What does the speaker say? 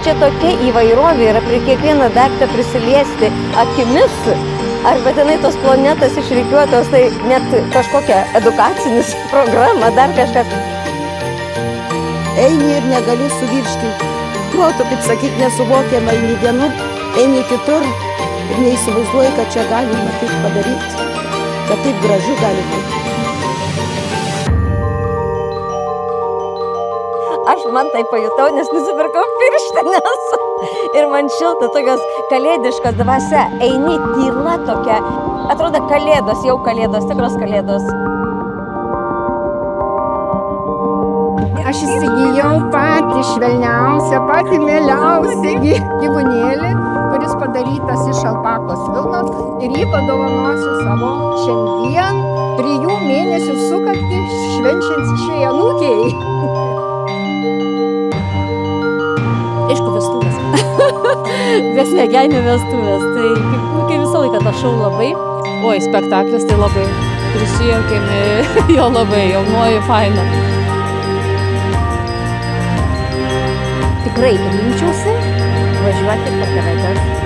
čia tokia įvairovė yra prie kiekvieną daiktą prisiliesti akimis. Arba tenai tos planetos išrikiuotos, tai net kažkokia edukacinis programa, dar kažkas. Eini ir negali suviršti. Proto, kaip sakyt, nesuvokiama, eini vienur, eini kitur ir neįsivaizduoji, kad čia galima taip padaryti, kad taip gražu gali būti. Aš man tai pajutau, nes nusipirkau pirštinės. Ir man šilta, tokios kalėdiškas dvasia. Eini tyla tokia. Atrodo kalėdos, jau kalėdos, tikros kalėdos. Aš įsigijau patį švelniausią, patį mieliausią gyvūnėlį, kuris padarytas iš alpakos vilnos. Ir jį padovanosiu savo šiandien 3 mėnesių sukaktį švenčiančiai anūkei. Aišku, vestuvės. Besmegenių vestuvės. Tai kaip visą laiką tą šau labai. Oi, spektaklis tai labai. Prisijaukėme jo labai, jaunuoju faina. Tikrai rinkčiausi važiuoti per kalėdas